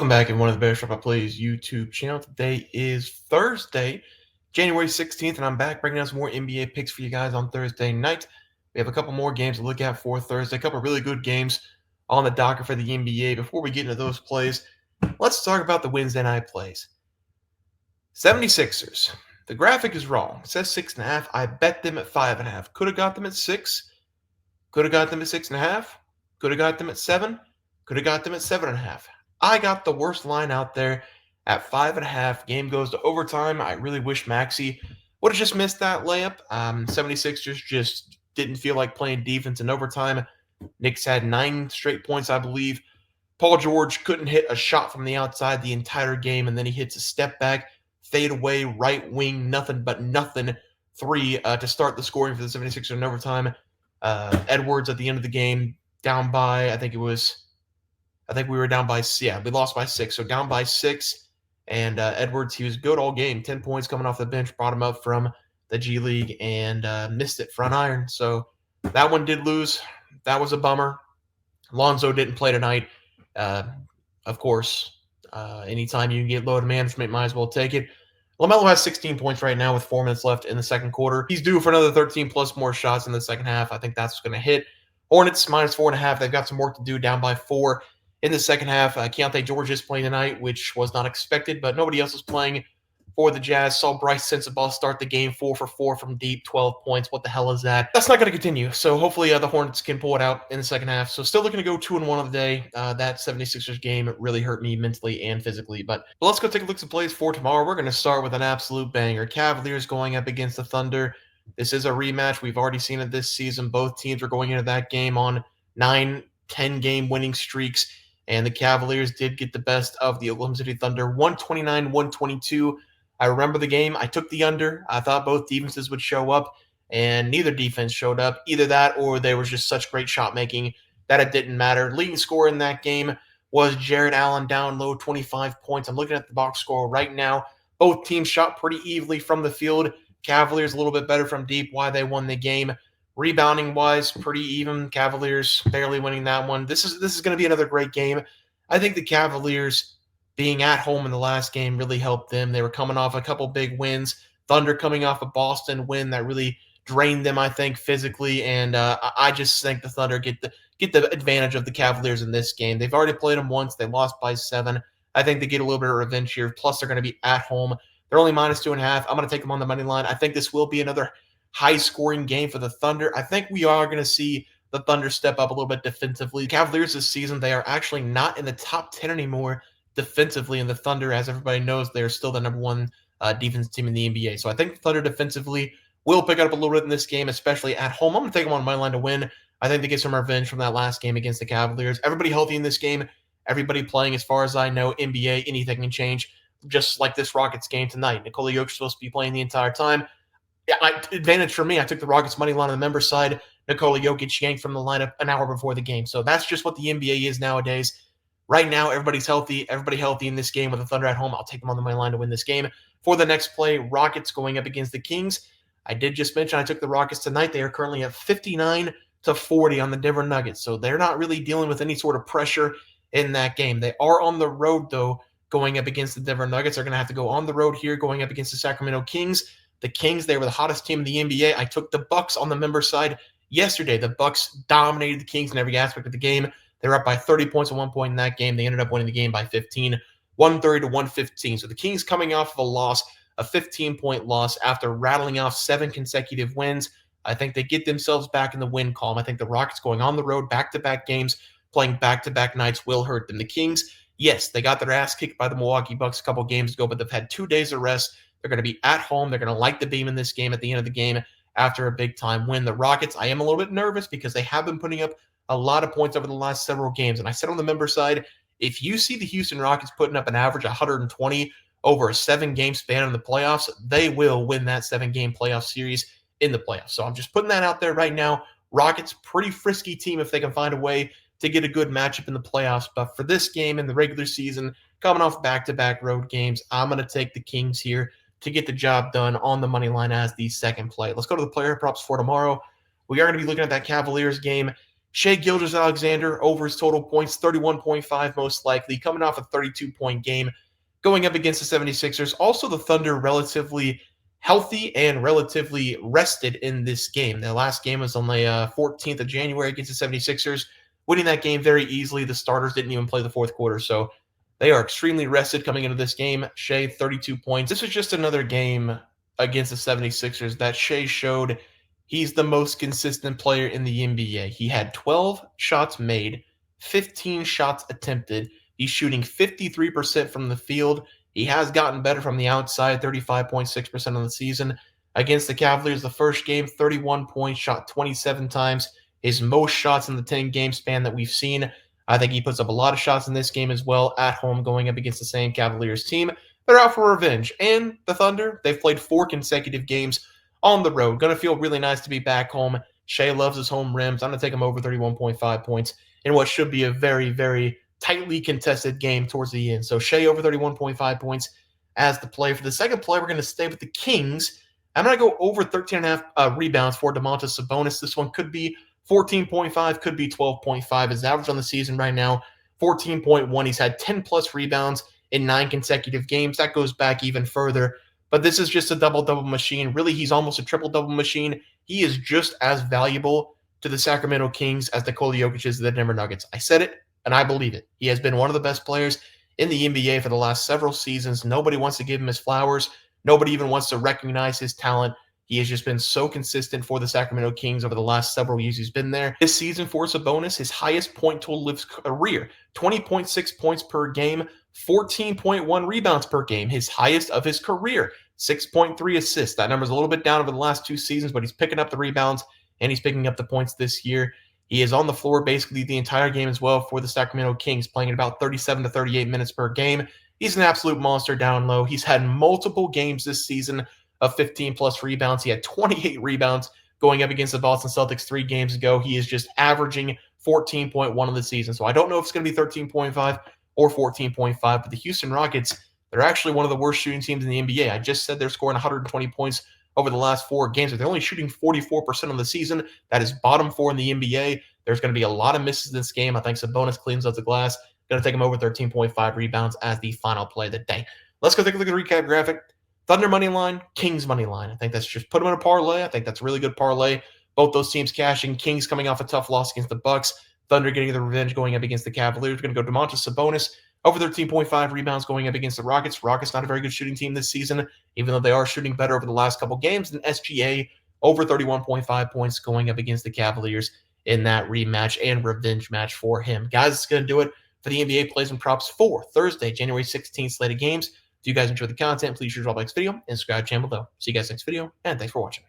Welcome back in one of the Bear Shop I Plays YouTube channel. Today is Thursday, January 16th, and I'm back bringing us more NBA picks for you guys on Thursday night. We have a couple more games to look at for Thursday, a couple really good games on the docket for the NBA. Before we get into those plays, let's talk about the Wednesday night plays. 76ers. The graphic is wrong. It says 6.5. I bet them at 5.5. Could have got them at 6. Could have got them at 6.5. Could have got them at 7. Could have got them at 7.5. I got the worst line out there at 5.5. Game goes to overtime. I really wish Maxey would have just missed that layup. 76ers just didn't feel like playing defense in overtime. Knicks had 9 straight points, I believe. Paul George couldn't hit a shot from the outside the entire game, and then he hits a step back, fade away, right wing, nothing but nothing, 3 to start the scoring for the 76ers in overtime. Edwards at the end of the game, down by, I think we were down by, we lost by 6. So down by 6. And Edwards, he was good all game. 10 points coming off the bench, brought him up from the G League and missed it front iron. So that one did lose. That was a bummer. Lonzo didn't play tonight. Of course, anytime you can get load management, might as well take it. LaMelo has 16 points right now with 4 minutes left in the second quarter. He's due for another 13 plus more shots in the second half. I think that's going to hit. Hornets minus 4.5. They've got some work to do, down by 4 in the second half. Keontae George is playing tonight, which was not expected, but nobody else is playing for the Jazz. Saw Bryce Sensabaugh start the game 4 for 4 from deep, 12 points. What the hell is that? That's not going to continue. So hopefully the Hornets can pull it out in the second half. So still looking to go 2-1 on the day. That 76ers game really hurt me mentally and physically. But let's go take a look at some plays for tomorrow. We're going to start with an absolute banger. Cavaliers going up against the Thunder. This is a rematch. We've already seen it this season. Both teams are going into that game on 9, 10-game winning streaks. And the Cavaliers did get the best of the Oklahoma City Thunder, 129-122. I remember the game. I took the under. I thought both defenses would show up, and neither defense showed up. Either that or there was just such great shot making that it didn't matter. Leading scorer in that game was Jared Allen, down low, 25 points. I'm looking at the box score right now. Both teams shot pretty evenly from the field. Cavaliers a little bit better from deep. Why they won the game. Rebounding-wise, pretty even. Cavaliers barely winning that one. This is going to be another great game. I think the Cavaliers being at home in the last game really helped them. They were coming off a couple big wins. Thunder coming off a Boston win that really drained them, I think, physically. And I just think the Thunder get the advantage of the Cavaliers in this game. They've already played them once. They lost by 7. I think they get a little bit of revenge here. Plus, they're going to be at home. They're only minus 2.5. I'm going to take them on the money line. I think this will be another high-scoring game for the Thunder. I think we are going to see the Thunder step up a little bit defensively. Cavaliers this season, they are actually not in the top 10 anymore defensively, and the Thunder, as everybody knows, they're still the number 1 defense team in the NBA. So I think the Thunder defensively will pick it up a little bit in this game, especially at home. I'm going to take them on my line to win. I think they get some revenge from that last game against the Cavaliers. Everybody healthy in this game. Everybody playing, as far as I know, NBA, anything can change, just like this Rockets game tonight. Nikola Jokic is supposed to be playing the entire time. Advantage for me. I took the Rockets money line on the member side. Nikola Jokic yanked from the lineup an hour before the game. So that's just what the NBA is nowadays. Right now, everybody's healthy. Everybody healthy in this game with the Thunder at home. I'll take them on the money line to win this game. For the next play, Rockets going up against the Kings. I did just mention I took the Rockets tonight. They are currently at 59-40 on the Denver Nuggets. So they're not really dealing with any sort of pressure in that game. They are on the road, though, going up against the Denver Nuggets. They're going to have to go on the road here going up against the Sacramento Kings. The Kings, they were the hottest team in the NBA. I took the Bucks on the member side yesterday. The Bucks dominated the Kings in every aspect of the game. They were up by 30 points at one point in that game. They ended up winning the game by 15, 130-115. So the Kings coming off of a loss, a 15-point loss after rattling off 7 consecutive wins. I think they get themselves back in the win column. I think the Rockets going on the road, back-to-back games, playing back-to-back nights will hurt them. The Kings, yes, they got their ass kicked by the Milwaukee Bucks a couple games ago, but they've had 2 days of rest. They're going to be at home. They're going to light the beam in this game at the end of the game after a big-time win. The Rockets, I am a little bit nervous because they have been putting up a lot of points over the last several games. And I said on the member side, if you see the Houston Rockets putting up an average 120 over a 7-game span in the playoffs, they will win that 7-game playoff series in the playoffs. So I'm just putting that out there right now. Rockets, pretty frisky team if they can find a way to get a good matchup in the playoffs. But for this game in the regular season, coming off back-to-back road games, I'm going to take the Kings here to get the job done on the money line as the second play. Let's go to the player props for tomorrow. We are going to be looking at that Cavaliers game. Shea Gilgeous-Alexander over his total points, 31.5 most likely, coming off a 32-point game, going up against the 76ers. Also, the Thunder relatively healthy and relatively rested in this game. Their last game was on the 14th of January against the 76ers, winning that game very easily. The starters didn't even play the fourth quarter, so they are extremely rested coming into this game. Shea, 32 points. This was just another game against the 76ers that Shea showed he's the most consistent player in the NBA. He had 12 shots made, 15 shots attempted. He's shooting 53% from the field. He has gotten better from the outside, 35.6% on the season. Against the Cavaliers, the first game, 31 points, shot 27 times. His most shots in the 10-game span that we've seen. I think he puts up a lot of shots in this game as well at home going up against the same Cavaliers team. They're out for revenge. And the Thunder, they've played 4 consecutive games on the road. Going to feel really nice to be back home. Shea loves his home rims. I'm going to take him over 31.5 points in what should be a very, very tightly contested game towards the end. So Shea over 31.5 points as the play. For the second play, we're going to stay with the Kings. I'm going to go over 13.5 rebounds for Domantas Sabonis. This one could be 14.5, could be 12.5. His average on the season right now, 14.1. He's had 10-plus rebounds in 9 consecutive games. That goes back even further. But this is just a double-double machine. Really, he's almost a triple-double machine. He is just as valuable to the Sacramento Kings as Nikola Jokic is to the Denver Nuggets. I said it, and I believe it. He has been one of the best players in the NBA for the last several seasons. Nobody wants to give him his flowers. Nobody even wants to recognize his talent. He has just been so consistent for the Sacramento Kings over the last several years he's been there. This season for Sabonis, his highest point total of his career, 20.6 points per game, 14.1 rebounds per game, his highest of his career, 6.3 assists. That number's a little bit down over the last 2 seasons, but he's picking up the rebounds and he's picking up the points this year. He is on the floor basically the entire game as well for the Sacramento Kings, playing at about 37 to 38 minutes per game. He's an absolute monster down low. He's had multiple games this season of 15-plus rebounds. He had 28 rebounds going up against the Boston Celtics 3 games ago. He is just averaging 14.1 of the season. So I don't know if it's going to be 13.5 or 14.5, but the Houston Rockets, they're actually one of the worst shooting teams in the NBA. I just said they're scoring 120 points over the last 4 games, but they're only shooting 44% of the season. That is bottom 4 in the NBA. There's going to be a lot of misses in this game. I think Sabonis cleans up the glass. Going to take him over 13.5 rebounds as the final play of the day. Let's go take a look at the recap graphic. Thunder money line, Kings money line. I think that's just put them in a parlay. I think that's a really good parlay. Both those teams cashing. Kings coming off a tough loss against the Bucks. Thunder getting the revenge going up against the Cavaliers. We're going to go Domantas Sabonis over 13.5 rebounds going up against the Rockets. Rockets not a very good shooting team this season, even though they are shooting better over the last couple games. And SGA over 31.5 points going up against the Cavaliers in that rematch and revenge match for him. Guys, it's going to do it for the NBA plays and props for Thursday, January 16th slate of games. If you guys enjoyed the content, please share the next video and subscribe to the channel below. See you guys next video, and thanks for watching.